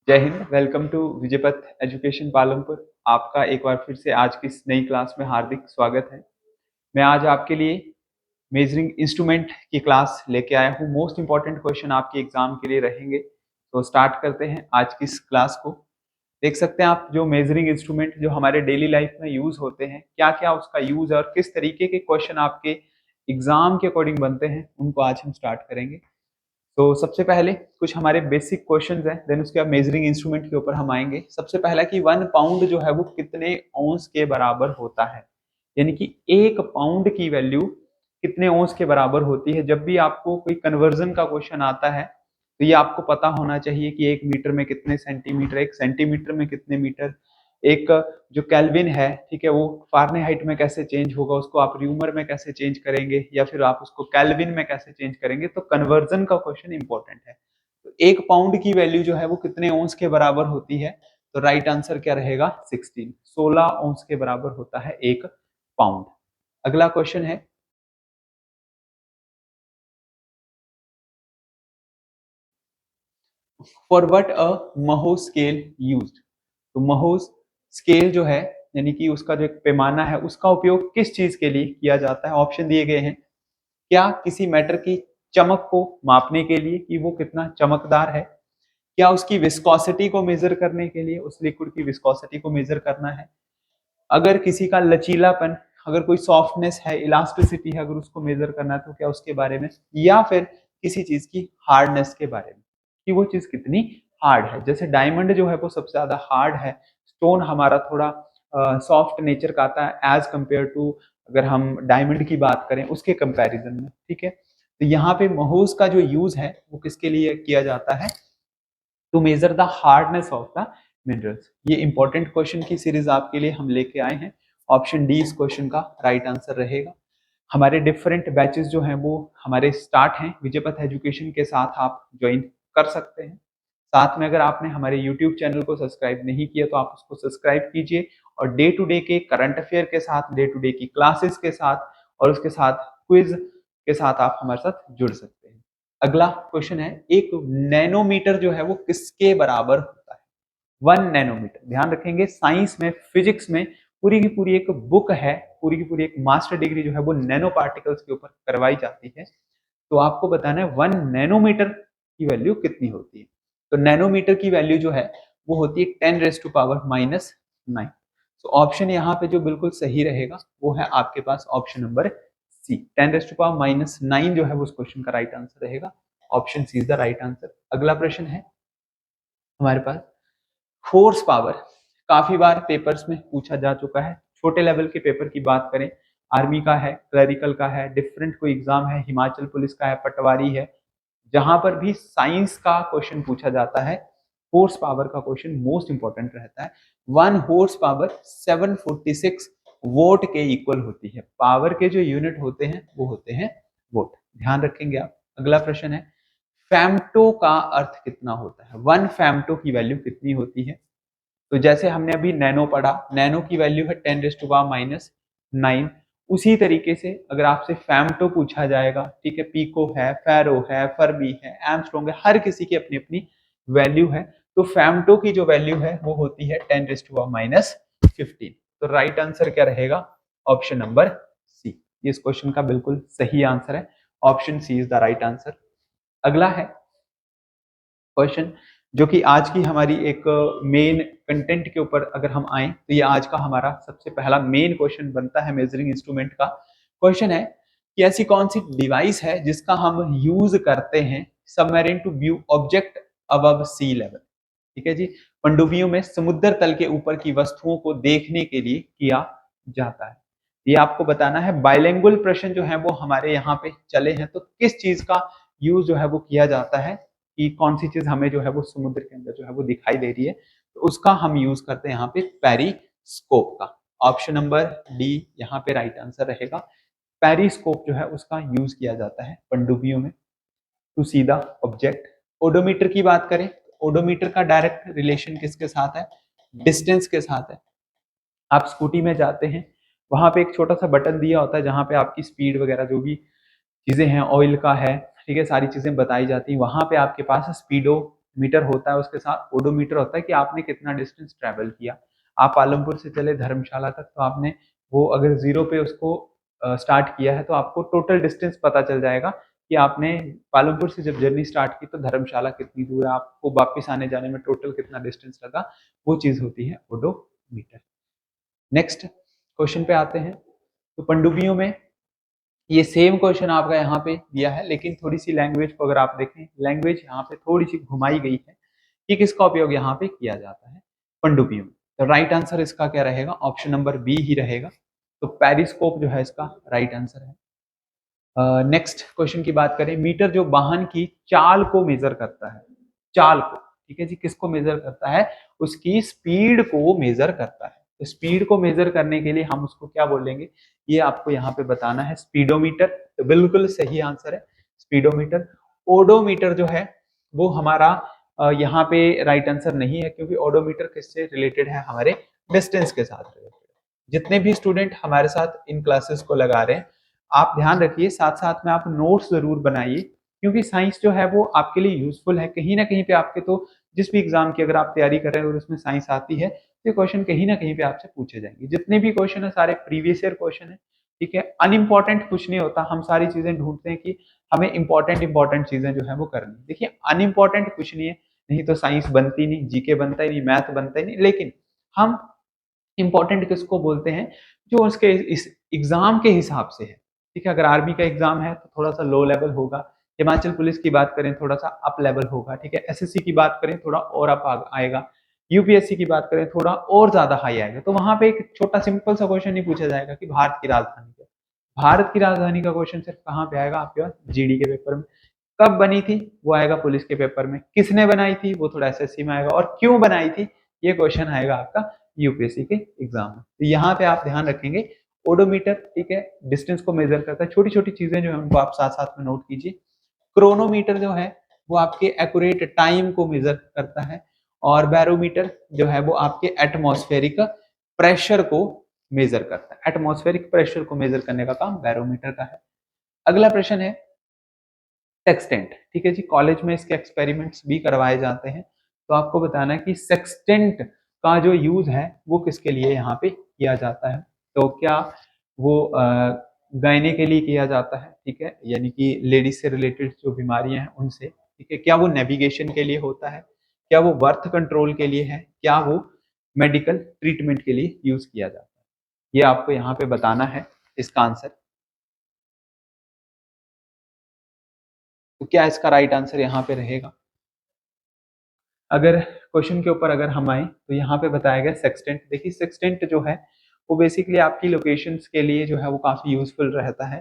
जय Hind. Welcome to Vijaypath education Palampur. आपका एक बार फिर से आज की इस नई क्लास में हार्दिक स्वागत है। मैं आज आपके लिए मेजरिंग इंस्ट्रूमेंट की क्लास लेके आया हूँ। मोस्ट इंपॉर्टेंट क्वेश्चन आपके एग्जाम के लिए रहेंगे। तो स्टार्ट करते हैं आज की इस क्लास को। देख सकते हैं आप जो मेजरिंग इंस्ट्रूमेंट जो हमारे डेली लाइफ में यूज होते हैं, क्या क्या उसका यूज है और किस तरीके के क्वेश्चन आपके एग्जाम के अकॉर्डिंग बनते हैं, उनको आज हम स्टार्ट करेंगे। तो सबसे पहले कुछ हमारे बेसिक क्वेश्चंस हैं, देन उसके बाद मेजरिंग इंस्ट्रूमेंट के ऊपर हम आएंगे। सबसे पहला कि 1 पाउंड जो है वो कितने औंस के बराबर होता है, यानी कि 1 पाउंड की वैल्यू कितने औंस के बराबर होती है। जब भी आपको कोई कन्वर्जन का क्वेश्चन आता है तो ये आपको पता होना चाहिए कि 1 मीटर में कितने सेंटीमीटर, 1 सेंटीमीटर में कितने मीटर, एक जो केल्विन है, ठीक है, वो फारेनहाइट में कैसे चेंज होगा, उसको आप र्यूमर में कैसे चेंज करेंगे या फिर आप उसको केल्विन में कैसे चेंज करेंगे। तो कन्वर्जन का क्वेश्चन इंपॉर्टेंट है। तो 1 पाउंड की वैल्यू जो है वो कितने औंस के बराबर होती है, तो राइट आंसर क्या रहेगा, 16 औंस के बराबर होता है 1 पाउंड। अगला क्वेश्चन है, for what a Mohs scale used. तो महो स्केल जो है, यानी कि उसका जो एक पैमाना है, उसका उपयोग किस चीज के लिए किया जाता है। ऑप्शन दिए गए हैं। क्या किसी मैटर की चमक को मापने के लिए कि वो कितना चमकदार है, क्या उसकी विस्कोसिटी को मेजर करने के लिए, उस लिक्विड की विस्कोसिटी को मेजर करना है, अगर किसी का लचीलापन, अगर कोई सॉफ्टनेस है, इलास्टिसिटी है, अगर उसको मेजर करना है तो क्या उसके बारे में, या फिर किसी चीज की हार्डनेस के बारे में कि वो चीज कितनी हार्ड है। जैसे डायमंड जो है वो सबसे ज्यादा हार्ड है, स्टोन हमारा थोड़ा सॉफ्ट नेचर का आता है एज कंपेयर टू, अगर हम डायमंड की बात करें उसके कंपैरिजन में, ठीक है। तो यहाँ पे महोस का जो यूज है वो किसके लिए किया जाता है, to measure the hardness of the minerals. ये इंपॉर्टेंट क्वेश्चन की सीरीज आपके लिए हम लेके आए हैं। ऑप्शन डी इस क्वेश्चन का राइट आंसर रहेगा। हमारे डिफरेंट बैचेस जो हैं वो हमारे स्टार्ट हैं विजयपथ एजुकेशन के साथ, आप ज्वाइन कर सकते हैं। साथ में अगर आपने हमारे यूट्यूब चैनल को सब्सक्राइब नहीं किया तो आप उसको सब्सक्राइब कीजिए, और डे टू डे के करंट अफेयर के साथ, डे टू डे की क्लासेस के साथ और उसके साथ क्विज के साथ आप हमारे साथ जुड़ सकते हैं। अगला क्वेश्चन है, एक नैनोमीटर जो है वो किसके बराबर होता है। 1 नैनोमीटर, ध्यान रखेंगे साइंस में, फिजिक्स में पूरी की पूरी एक बुक है, पूरी की पूरी एक मास्टर डिग्री जो है वो नैनो पार्टिकल्स के ऊपर करवाई जाती है। तो आपको बताना है 1 नैनोमीटर की वैल्यू कितनी होती है। तो नैनोमीटर की वैल्यू जो है वो होती है 10⁻⁹ तो ऑप्शन यहाँ पे जो बिल्कुल सही रहेगा वो है आपके पास ऑप्शन नंबर सी। 10⁻⁹ जो है वो उस क्वेश्चन का राइट आंसर रहेगा। Option C is the right answer. अगला प्रश्न है हमारे पास, फोर्स पावर काफी बार पेपर्स में पूछा जा चुका है। छोटे लेवल के पेपर की बात करें, आर्मी का है, क्लरिकल का है, डिफरेंट कोई एग्जाम है, हिमाचल पुलिस का है, पटवारी है, जहां पर भी साइंस का क्वेश्चन पूछा जाता है, फोर्स पावर का क्वेश्चन मोस्ट इंपॉर्टेंट रहता है। 1 horsepower 746 वोट के इक्वल होती है। पावर के जो यूनिट होते हैं वो होते हैं वोट, ध्यान रखेंगे आप। अगला प्रश्न है, फैम्टो का अर्थ कितना होता है, 1 फैम्टो की वैल्यू कितनी होती है। तो जैसे हमने अभी नैनो पढ़ा, नैनो की वैल्यू है 10⁻⁹ उसी तरीके से अगर आपसे फैम्टो पूछा जाएगा, ठीक है, पीको है, फेरो है, फर्मी है, एमस्ट्रॉन्ग है, हर किसी की अपनी अपनी वैल्यू है। तो फैम्टो की जो वैल्यू है वो होती है 10⁻⁻15। तो राइट आंसर क्या रहेगा, ऑप्शन नंबर सी। इस क्वेश्चन का बिल्कुल सही आंसर है, option C is the right answer. अगला है क्वेश्चन जो कि आज की हमारी एक मेन कंटेंट के ऊपर अगर हम आए तो ये आज का हमारा सबसे पहला मेन क्वेश्चन बनता है मेजरिंग इंस्ट्रूमेंट का। क्वेश्चन है कि ऐसी कौन सी डिवाइस है जिसका हम यूज करते हैं submarine to view object above sea level. ठीक है जी, पनडुब्बियों में समुद्र तल के ऊपर की वस्तुओं को देखने के लिए किया जाता है। ये आपको बताना है। बाइलिंगुअल प्रश्न जो है वो हमारे यहाँ पे चले हैं, तो किस चीज का यूज जो है वो किया जाता है, कि कौन सी चीज हमें जो है वो समुद्र के अंदर जो है वो दिखाई दे रही है, तो उसका हम यूज करते हैं यहाँ पे पेरिस्कोप का। ऑप्शन नंबर डी यहाँ पे राइट आंसर रहेगा। पेरिस्कोप जो है उसका यूज किया जाता है पनडुब्बियों में to see the object. Odometer की बात करें, ओडोमीटर का डायरेक्ट रिलेशन किसके साथ है, डिस्टेंस के साथ है। आप स्कूटी में जाते हैं, वहां पे एक छोटा सा बटन दिया होता है जहां पे आपकी स्पीड वगैरह जो भी चीजें हैं, ऑयल का है, ठीक है, सारी चीजें बताई जाती हैं। वहां पे आपके पास स्पीडो मीटर होता है उसके साथ ओडोमीटर होता है कि आपने कितना डिस्टेंस ट्रेवल किया। आप पालमपुर से चले धर्मशाला तक, तो आपने वो अगर 0 पे उसको स्टार्ट किया है तो आपको टोटल डिस्टेंस पता चल जाएगा कि आपने पालमपुर से जब जर्नी स्टार्ट की तो धर्मशाला कितनी दूर है, आपको वापस आने जाने में टोटल कितना डिस्टेंस लगा, वो चीज होती है ओडोमीटर। नेक्स्ट क्वेश्चन पे आते हैं। तो पनडुब्बियों में ये सेम क्वेश्चन आपका यहाँ पे दिया है, लेकिन थोड़ी सी लैंग्वेज को अगर आप देखें, लैंग्वेज यहाँ पे थोड़ी सी घुमाई गई है कि किसका उपयोग यहाँ पे किया जाता है पनडुब्बियों में। तो राइट आंसर इसका क्या रहेगा, ऑप्शन नंबर बी ही रहेगा। तो पेरिस्कोप जो है इसका राइट आंसर है। नेक्स्ट क्वेश्चन की बात करें, मीटर जो वाहन की चाल को मेजर करता है, चाल को, ठीक है जी, किसको मेजर करता है, उसकी स्पीड को मेजर करता है। तो स्पीड को मेजर करने के लिए हम उसको क्या बोलेंगे, ये आपको यहाँ पे बताना है, स्पीडोमीटर। तो बिल्कुल सही आंसर है स्पीडोमीटर। ओडोमीटर जो है वो हमारा यहाँ पे राइट आंसर नहीं है, क्योंकि ओडोमीटर किससे रिलेटेड है, हमारे डिस्टेंस के साथ रिलेटेड। जितने भी स्टूडेंट हमारे साथ इन क्लासेस को लगा रहे हैं, आप ध्यान रखिए, साथ साथ में आप नोट्स जरूर बनाइए, क्योंकि साइंस जो है वो आपके लिए यूजफुल है। कहीं ना कहीं पे आपके, तो जिस भी एग्जाम की अगर आप तैयारी कर रहे हैं और उसमें साइंस आती है, तो ये क्वेश्चन कहीं ना कहीं पे आपसे पूछे जाएंगे। जितने भी क्वेश्चन है सारे प्रीवियस ईयर क्वेश्चन है, ठीक है, अनइम्पॉर्टेंट कुछ नहीं होता। हम सारी चीजें ढूंढते हैं कि हमें इंपॉर्टेंट चीजें जो है वो करनी। देखिए अनइम्पॉर्टेंट कुछ नहीं है, नहीं तो साइंस बनती नहीं, जीके बनता ही नहीं, मैथ बनता ही नहीं। लेकिन हम इंपॉर्टेंट किसको बोलते हैं, जो उसके इस एग्जाम के हिसाब से है, ठीक है। अगर आर्मी का एग्जाम है तो थोड़ा सा लो लेवल होगा, हिमाचल पुलिस की बात करें थोड़ा सा अप लेवल होगा, ठीक है। एसएससी की बात करें थोड़ा और अप आएगा, यूपीएससी की बात करें थोड़ा और ज्यादा हाई आएगा। तो वहां पे एक छोटा सिंपल सा क्वेश्चन नहीं पूछा जाएगा कि भारत की राजधानी क्या है। भारत की राजधानी का क्वेश्चन सिर्फ कहाँ पे आएगा, आपके पास जीडी के पेपर में। कब बनी थी वो आएगा पुलिस के पेपर में, किसने बनाई थी वो थोड़ा एसएससी में आएगा, और क्यों बनाई थी ये क्वेश्चन आएगा आपका यूपीएससी के एग्जाम में। तो यहाँ पे आप ध्यान रखेंगे ओडोमीटर, ठीक है, डिस्टेंस को मेजर करता है। छोटी छोटी चीजें जो है उनको आप साथ साथ में नोट कीजिए। क्रोनोमीटर जो है वो आपके एक्यूरेट टाइम को मेजर करता है, और बैरोमीटर जो है वो आपके एटमॉस्फेरिक प्रेशर को मेजर करता है। एटमॉस्फेरिक प्रेशर को मेजर करने का काम बैरोमीटर का है। अगला प्रश्न है सेक्सटेंट, ठीक है जी, कॉलेज में इसके एक्सपेरिमेंट्स भी करवाए जाते हैं। तो आपको बताना है कि सेक्सटेंट का जो यूज है वो किसके लिए यहाँ पे किया जाता है। तो क्या वो गायने के लिए किया जाता है, ठीक है, यानी कि लेडीज से रिलेटेड जो बीमारियां हैं उनसे, ठीक है। क्या वो नेविगेशन के लिए होता है, क्या वो बर्थ कंट्रोल के लिए है, क्या वो मेडिकल ट्रीटमेंट के लिए यूज किया जाता है, ये आपको यहाँ पे बताना है इसका आंसर। तो क्या इसका राइट आंसर यहाँ पे रहेगा। अगर क्वेश्चन के ऊपर अगर हम आए तो यहाँ पे बताया गया सेक्सटेंट। देखिए सेक्सटेंट जो है वो बेसिकली आपकी लोकेशंस के लिए जो है वो काफी यूजफुल रहता है।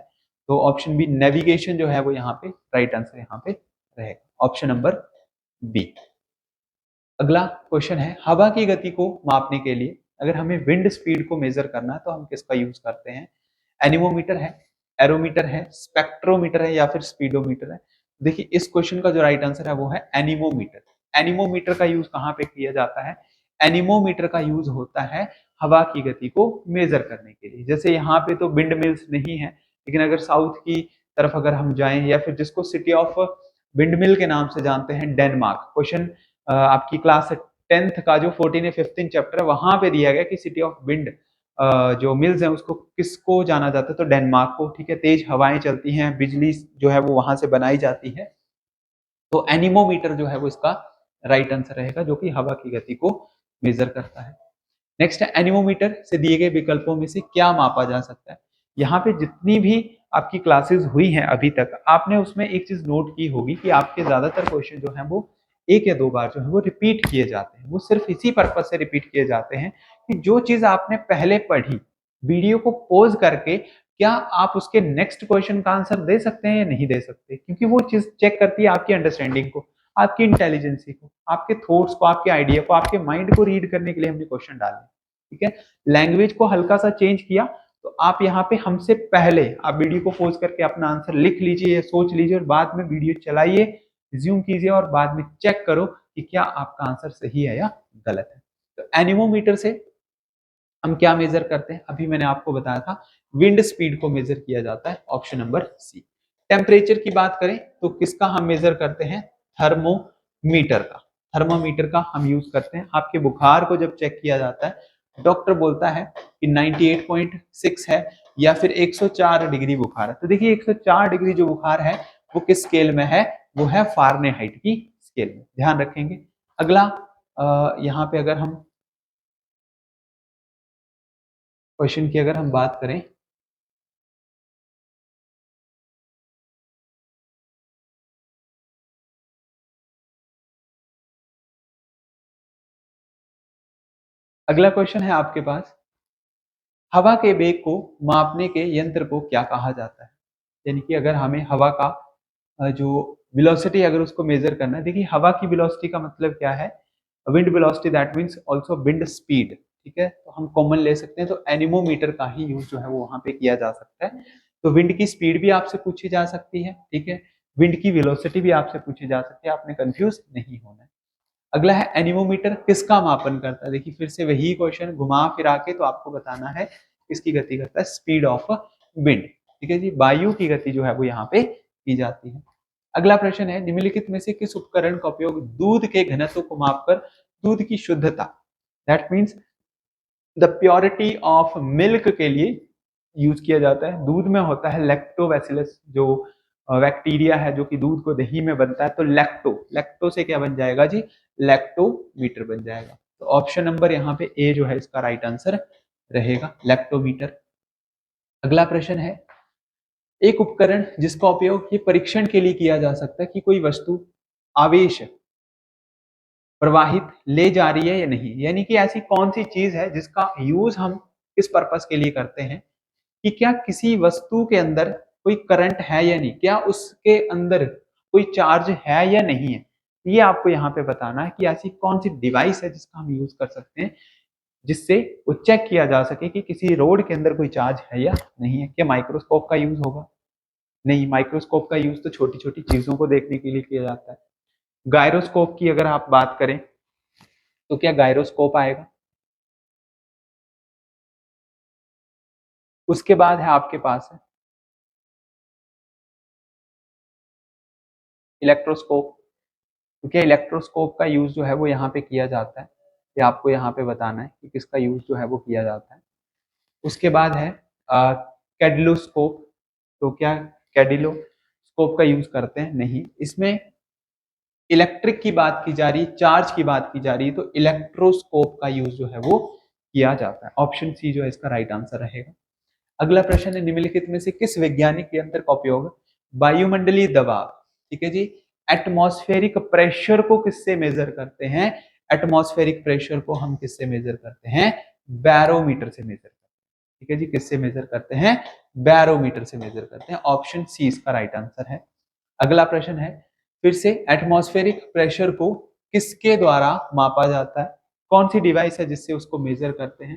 तो ऑप्शन बी नेविगेशन जो है वो यहाँ पे राइट आंसर यहाँ पे रहेगा, ऑप्शन नंबर बी। अगला क्वेश्चन है, हवा की गति को मापने के लिए अगर हमें विंड स्पीड को मेजर करना है तो हम किसका यूज करते हैं। एनीमोमीटर है, एरोमीटर है, स्पेक्ट्रोमीटर है, या फिर स्पीडोमीटर है। देखिए इस क्वेश्चन का जो राइट आंसर है वो है एनीमोमीटर। एनीमोमीटर का यूज कहाँ पे किया जाता है, एनीमोमीटर का यूज होता है हवा की गति को मेजर करने के लिए। जैसे यहाँ पे तो विंड मिल्स नहीं है, लेकिन अगर साउथ की तरफ अगर हम जाएं, या फिर जिसको सिटी ऑफ विंड मिल के नाम से जानते हैं डेनमार्क, क्वेश्चन आपकी क्लास 10th का जो 14 या 15 चैप्टर है वहां पे दिया गया कि सिटी ऑफ विंड जो मिल्स है उसको किसको जाना जाता है, तो डेनमार्क को, ठीक है। तेज हवाएं चलती हैं, बिजली जो है वो वहां से बनाई जाती है। तो एनीमोमीटर जो है वो इसका राइट आंसर रहेगा, जो कि हवा की गति को मेजर करता है। नेक्स्ट है, एनीमोमीटर से दिए गए विकल्पों में से क्या मापा जा सकता है। यहाँ पे जितनी भी आपकी क्लासेस हुई हैं अभी तक, आपने उसमें एक चीज नोट की होगी कि आपके ज्यादातर क्वेश्चन जो हैं वो एक या दो बार जो है वो रिपीट किए जाते हैं। वो सिर्फ इसी पर्पज से रिपीट किए जाते हैं कि जो चीज आपने पहले पढ़ी, वीडियो को पॉज करके क्या आप उसके नेक्स्ट क्वेश्चन का आंसर दे सकते हैं या नहीं दे सकते, क्योंकि वो चीज चेक करती है आपकी अंडरस्टैंडिंग को, आपकी इंटेलिजेंसी को, आपके थॉट्स को, आपके आइडिया को, आपके माइंड को रीड करने के लिए हमने क्वेश्चन डाले, ठीक है। लैंग्वेज को हल्का सा चेंज किया, तो आप यहाँ पे हमसे पहले आप वीडियो को पॉज करके अपना आंसर लिख लीजिए, सोच लीजिए, और बाद में वीडियो चलाइए, रिज्यूम कीजिए, और बाद में चेक करो कि क्या आपका आंसर सही है या गलत है। तो एनीमोमीटर से हम क्या मेजर करते हैं, अभी मैंने आपको बताया था विंड स्पीड को मेजर किया जाता है, ऑप्शन नंबर सी। टेम्परेचर की बात करें तो किसका हम मेजर करते हैं, मीटर का, थर्मामीटर का हम यूज करते हैं। आपके बुखार को जब चेक किया जाता है, डॉक्टर बोलता है कि 98.6 है या फिर 104 डिग्री बुखार है, तो देखिए 104 डिग्री जो बुखार है वो किस स्केल में है, वो है फारेनहाइट की स्केल में, ध्यान रखेंगे। अगला यहाँ पे अगर हम क्वेश्चन की अगर हम बात करें, अगला क्वेश्चन है आपके पास, हवा के वेग को मापने के यंत्र को क्या कहा जाता है। यानी कि अगर हमें हवा का जो वेलोसिटी अगर उसको मेजर करना है, देखिए हवा की वेलोसिटी का मतलब क्या है, wind velocity that means also wind speed, ठीक है। तो हम कॉमन ले सकते हैं, तो एनीमोमीटर का ही यूज जो है वो वहां पे किया जा सकता है। तो विंड की स्पीड भी आपसे पूछी जा सकती है, ठीक है, विंड की वेलोसिटी भी आपसे पूछी जा सकती है, आपने कंफ्यूज नहीं होना है। अगला है एनीमोमीटर किसका मापन करता है। देखिए फिर से वही क्वेश्चन घुमा फिरा के तो आपको बताना है किसकी गति करता है, स्पीड ऑफ विंड, ठीक है जी, वायु की गति जो है वो यहाँ पे की जाती है। अगला प्रश्न है, निम्नलिखित में से किस उपकरण का उपयोग दूध के घनत्व को मापकर दूध की शुद्धता, that means the purity of milk के लिए यूज किया जाता है। दूध में होता है लैक्टोबैसिलस जो बैक्टीरिया है जो कि दूध को दही में बनता है, तो लैक्टो से क्या बन जाएगा जी, लैक्टोमीटर बन जाएगा। तो ऑप्शन नंबर यहाँ पे ए जो है इसका राइट आंसर रहेगा, लैक्टोमीटर। अगला प्रश्न है, एक उपकरण जिसका उपयोग ये परीक्षण के लिए किया जा सकता है कि कोई वस्तु आवेश प्रवाहित ले जा रही है या नहीं, यानी कि ऐसी कौन सी चीज है जिसका यूज हम किस पर्पस के लिए करते हैं, कि क्या किसी वस्तु के अंदर कोई करंट है या नहीं, क्या उसके अंदर कोई चार्ज है या नहीं है, ये आपको यहाँ पे बताना है कि ऐसी कौन सी डिवाइस है जिसका हम यूज कर सकते हैं जिससे वो चेक किया जा सके कि किसी रोड के अंदर कोई चार्ज है या नहीं है। क्या माइक्रोस्कोप का यूज होगा, नहीं, माइक्रोस्कोप का यूज तो छोटी छोटी चीजों को देखने के लिए किया जाता है। गायरोस्कोप की अगर आप बात करें तो क्या गायरोस्कोप आएगा। उसके बाद है आपके पास है इलेक्ट्रोस्कोप, क्योंकि इलेक्ट्रोस्कोप का यूज जो है वो यहाँ पे किया जाता है, ये आपको यहाँ पे बताना है कि किसका यूज जो है वो किया जाता है। उसके बाद है कैडिलोस्कोप, तो क्या कैडिलोस्कोप का यूज करते हैं, नहीं, इसमें इलेक्ट्रिक की बात की जा रही है, चार्ज की बात की जा रही है, तो इलेक्ट्रोस्कोप का यूज जो है वो किया जाता है। ऑप्शन सी जो है इसका राइट आंसर रहेगा। अगला प्रश्न है, निम्नलिखित में से किस वैज्ञानिक यंत्र का उपयोग वायुमंडलीय दबाव, ठीक है जी, एटमॉस्फेरिक प्रेशर को किससे मेजर करते हैं, एटमॉस्फेरिक प्रेशर को हम किससे मेजर करते हैं, बैरोमीटर से मेजर करते हैं, ठीक है जी, किससे मेजर करते हैं, बैरोमीटर से मेजर करते हैं। ऑप्शन सी इसका राइट आंसर है। अगला प्रश्न है, फिर से एटमॉस्फेरिक प्रेशर को किसके द्वारा मापा जाता है, कौन सी डिवाइस है जिससे उसको मेजर करते हैं,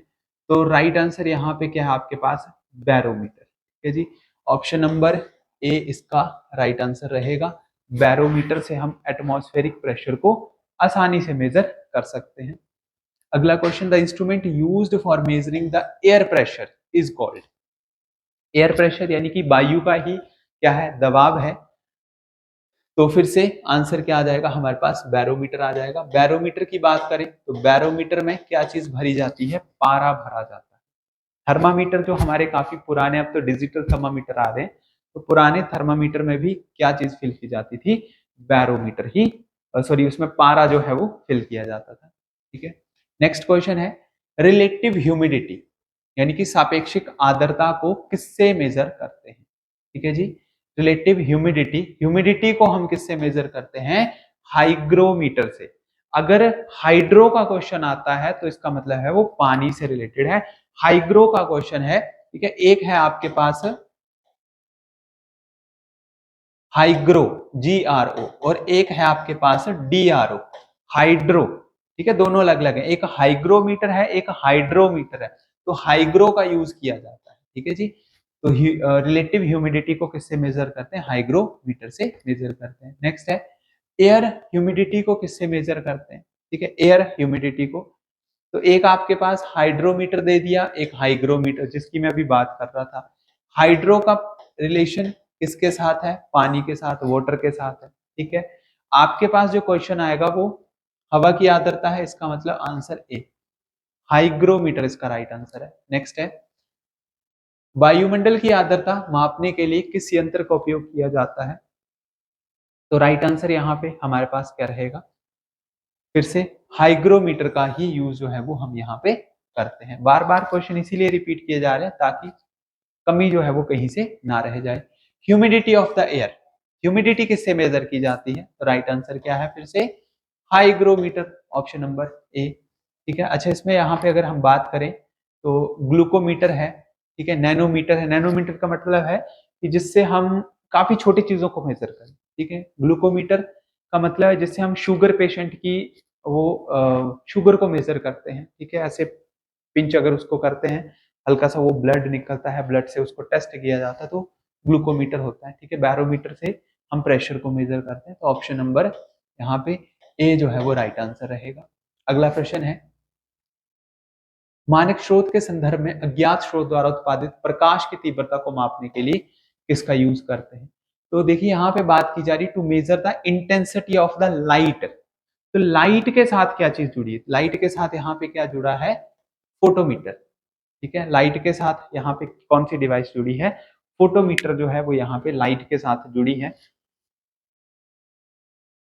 तो राइट आंसर यहाँ पे क्या है आपके पास, बैरोमीटर, ठीक है जी, ऑप्शन नंबर ए इसका राइट आंसर रहेगा। बैरोमीटर से हम एटमॉस्फेरिक प्रेशर को आसानी से मेजर कर सकते हैं। अगला question, the instrument used for measuring the air pressure is called, air pressure यानी कि वायु का ही क्या है, दबाव है, तो फिर से आंसर क्या आ जाएगा हमारे पास, बैरोमीटर आ जाएगा। बैरोमीटर की बात करें तो बैरोमीटर में क्या चीज भरी जाती है, पारा भरा जाता है। थर्मामीटर जो हमारे काफी पुराने, अब तो डिजिटल थर्मामीटर आ रहे हैं, तो पुराने थर्मामीटर में भी क्या चीज फिल की जाती थी, बैरोमीटर ही, सॉरी उसमें पारा जो है वो फिल किया जाता था, ठीक है। नेक्स्ट क्वेश्चन है, रिलेटिव ह्यूमिडिटी यानी कि सापेक्षिक आर्द्रता को किससे मेजर करते हैं, ठीक है जी, रिलेटिव ह्यूमिडिटी, ह्यूमिडिटी को हम किससे मेजर करते हैं, हाइग्रोमीटर से। अगर हाइड्रो का क्वेश्चन आता है तो इसका मतलब है वो पानी से रिलेटेड है, हाइग्रो का क्वेश्चन है, ठीक है, एक है आपके पास हाइग्रो GRO और एक है आपके पास DRO हाइड्रो, ठीक है, दोनों अलग अलग है, एक हाइग्रोमीटर है एक हाइड्रोमीटर है, तो हाइग्रो का यूज किया जाता है, ठीक है जी। तो रिलेटिव ह्यूमिडिटी को किससे मेजर करते हैं, हाइग्रोमीटर से मेजर करते हैं। नेक्स्ट है, एयर ह्यूमिडिटी को किससे मेजर करते हैं, ठीक है, एयर ह्यूमिडिटी को, तो एक आपके पास हाइड्रोमीटर दे दिया, एक हाइग्रोमीटर, जिसकी मैं अभी बात कर रहा था। हाइड्रो का रिलेशन किसके साथ है, पानी के साथ, वाटर के साथ है, ठीक है। आपके पास जो क्वेश्चन आएगा वो हवा की आर्द्रता है, इसका मतलब आंसर ए, हाइग्रोमीटर इसका राइट आंसर है। नेक्स्ट है, वायुमंडल की आर्द्रता मापने के लिए किस यंत्र का उपयोग किया जाता है? तो राइट आंसर यहाँ पे हमारे पास क्या रहेगा, फिर से हाइग्रोमीटर का ही यूज जो है वो हम यहाँ पे करते हैं। बार बार क्वेश्चन इसीलिए रिपीट किए जा रहे हैं ताकि कमी जो है वो कहीं से ना रह जाए। Humidity of the air, humidity किससे मेजर की जाती है? तो राइट आंसर क्या है फिर से, हाइग्रोमीटर, ऑप्शन नंबर ए। ठीक है, अच्छा इसमें यहाँ पे अगर हम बात करें तो ग्लूकोमीटर है, ठीक है, नैनोमीटर है। नैनोमीटर का मतलब है कि जिससे हम काफी छोटी चीजों को मेजर करें, ठीक है। ग्लूकोमीटर का मतलब है जिससे हम शुगर पेशेंट की वो शुगर को मेजर करते हैं, ठीक है। ऐसे पिंच अगर उसको करते हैं, हल्का सा वो ब्लड निकलता है, ब्लड से उसको टेस्ट किया जाता है तो ग्लूकोमीटर होता है, ठीक है। बैरोमीटर से हम प्रेशर को मेजर करते हैं। तो ऑप्शन नंबर यहाँ पे ए जो है वो राइट आंसर रहेगा। अगला प्रश्न है, मानक स्रोत के संदर्भ में अज्ञात स्रोत द्वारा उत्पादित प्रकाश की तीव्रता को मापने के लिए किसका यूज करते हैं? तो देखिए यहाँ पे बात की जा रही to measure the intensity of the light. तो लाइट के साथ क्या चीज जुड़ी है? लाइट के साथ यहाँ पे क्या जुड़ा है? फोटोमीटर, ठीक है। लाइट के साथ यहाँ पे कौन सी डिवाइस जुड़ी है? फोटोमीटर जो है वो यहाँ पे लाइट के साथ जुड़ी है।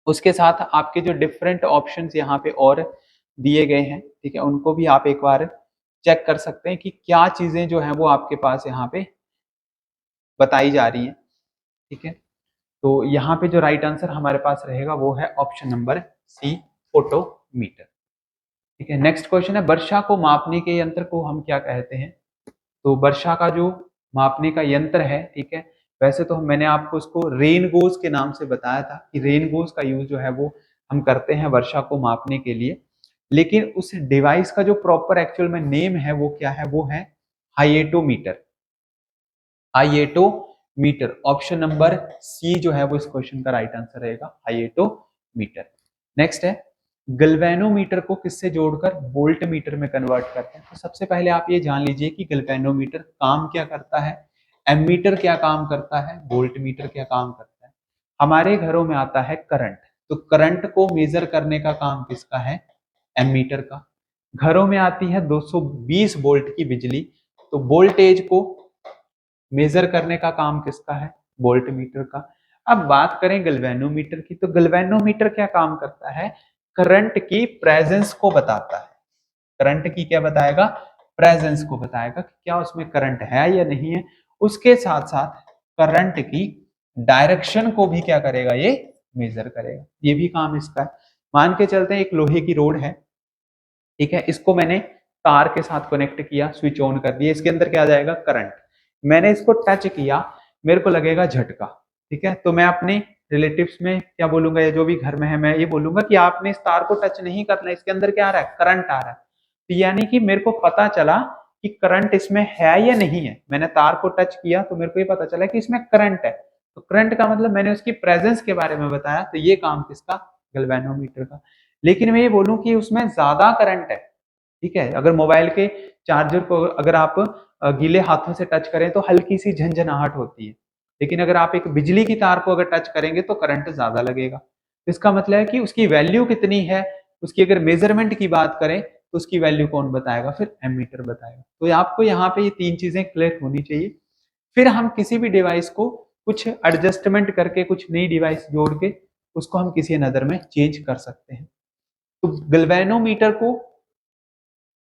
उसके साथ आपके जो डिफरेंट ऑप्शंस यहाँ पे और दिए गए हैं, ठीक है, उनको भी आप एक बार चेक कर सकते हैं कि क्या चीजें जो है वो आपके पास यहाँ पे बताई जा रही हैं, ठीक है। तो यहाँ पे जो राइट आंसर हमारे पास रहेगा वो है ऑप्शन नंबर सी, फोटोमीटर, ठीक है। नेक्स्ट क्वेश्चन है, वर्षा को मापने के यंत्र को हम क्या कहते हैं? तो वर्षा का जो मापने का यंत्र है, ठीक है, वैसे तो मैंने आपको उसको रेन गोज के नाम से बताया था कि रेन गोज का यूज जो है वो हम करते हैं वर्षा को मापने के लिए, लेकिन उस डिवाइस का जो प्रॉपर एक्चुअल में नेम है वो क्या है? वो है हाइएटोमीटर, हाइएटोमीटर। ऑप्शन नंबर सी जो है वो इस क्वेश्चन का राइट आंसर रहेगा, हाइएटोमीटर। नेक्स्ट है, गल्वेनोमीटर को किससे जोड़कर वोल्ट मीटर में कन्वर्ट करते हैं? तो सबसे पहले आप ये जान लीजिए कि गल्वेनोमीटर काम क्या करता है, एमीटर क्या काम करता है, वोल्ट मीटर क्या काम करता है। हमारे घरों में आता है करंट, तो करंट को मेजर करने का काम किसका है? एमीटर का। घरों में आती है 220 वोल्ट की बिजली, तो वोल्टेज को मेजर करने का काम किसका है? वोल्ट मीटर का। अब बात करें गल्वेनोमीटर की, तो गल्वेनोमीटर क्या काम करता है? करंट की प्रेजेंस को बताता है। करंट की क्या बताएगा? प्रेजेंस को बताएगा कि क्या उसमें करंट है या नहीं है। उसके साथ साथ करंट की डायरेक्शन को भी क्या करेगा? ये मेजर करेगा। ये भी काम इसका है। मान के चलते हैं एक लोहे की रोड है, ठीक है, इसको मैंने तार के साथ कनेक्ट किया, स्विच ऑन कर दिया, इसके अंदर क्या आ जाएगा? करंट। मैंने इसको टच किया, मेरे को लगेगा झटका, ठीक है। तो मैं अपने रिलेटिव्स में क्या बोलूंगा या जो भी घर में है, मैं ये बोलूंगा कि आपने इस तार को टच नहीं करना, इसके अंदर क्या आ रहा है? करंट आ रहा है। तो यानी कि मेरे को पता चला कि करंट इसमें है या नहीं है। मैंने तार को टच किया तो मेरे को ये पता चला कि इसमें करंट है। तो करंट का मतलब मैंने उसकी प्रेजेंस के बारे में बताया, तो ये काम किसका? गैल्वेनोमीटर का। लेकिन मैं ये बोलूं कि उसमें ज्यादा करंट है, ठीक है, अगर मोबाइल के चार्जर को अगर आप गीले हाथों से टच करें तो हल्की सी झंझनाहट होती है, लेकिन अगर आप एक बिजली की तार को अगर टच करेंगे तो करंट ज्यादा लगेगा। इसका मतलब है कि उसकी वैल्यू कितनी है, उसकी अगर मेजरमेंट की बात करें तो उसकी वैल्यू कौन बताएगा? फिर एमीटर बताएगा। तो आपको यहाँ पे ये तीन चीजें क्लियर होनी चाहिए। फिर हम किसी भी डिवाइस को कुछ एडजस्टमेंट करके, कुछ नई डिवाइस जोड़ के उसको हम किसी नजर में चेंज कर सकते हैं। तो गैल्वेनोमीटर को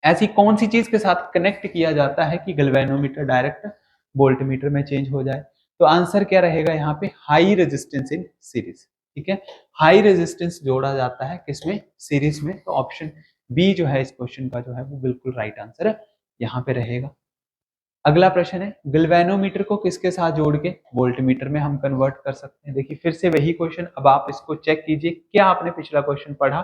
ऐसी कौन सी चीज के साथ कनेक्ट किया जाता है कि गैल्वेनोमीटर डायरेक्ट वोल्टमीटर में चेंज हो जाए? तो आंसर क्या रहेगा यहाँ पे? हाई रेजिस्टेंस इन सीरीज, ठीक है। हाई रेजिस्टेंस जोड़ा जाता है किसमें? सीरीज में। तो ऑप्शन बी जो है इस क्वेश्चन का जो है वो बिल्कुल राइट आंसर यहाँ पे रहेगा। अगला प्रश्न है, गैल्वेनोमीटर को किसके साथ जोड़ के वोल्टमीटर में हम कन्वर्ट कर सकते हैं? देखिए फिर से वही क्वेश्चन, अब आप इसको चेक कीजिए क्या आपने पिछला क्वेश्चन पढ़ा,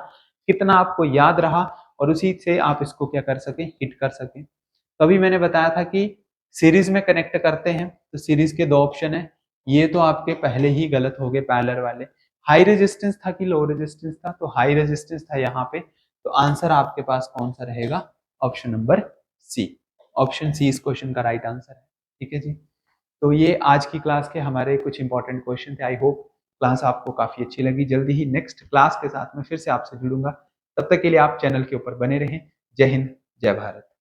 कितना आपको याद रहा, और उसी से आप इसको क्या कर सकें? हिट कर सकें। तो अभी मैंने बताया था कि सीरीज में कनेक्ट करते हैं, तो सीरीज के दो ऑप्शन है, ये तो आपके पहले ही गलत हो गए पैरेलल वाले। हाई रेजिस्टेंस था कि लो रेजिस्टेंस था? तो हाई रेजिस्टेंस था यहाँ पे। तो आंसर आपके पास कौन सा रहेगा? Option number C. Option C इस क्वेश्चन का राइट आंसर है, ठीक है जी। तो ये आज की क्लास के हमारे कुछ इंपॉर्टेंट क्वेश्चन थे। आई होप क्लास आपको काफी अच्छी लगी। जल्दी ही नेक्स्ट क्लास के साथ में फिर से आपसे जुड़ूंगा। तब तक के लिए आप चैनल के ऊपर बने रहें। जय हिंद, जय भारत।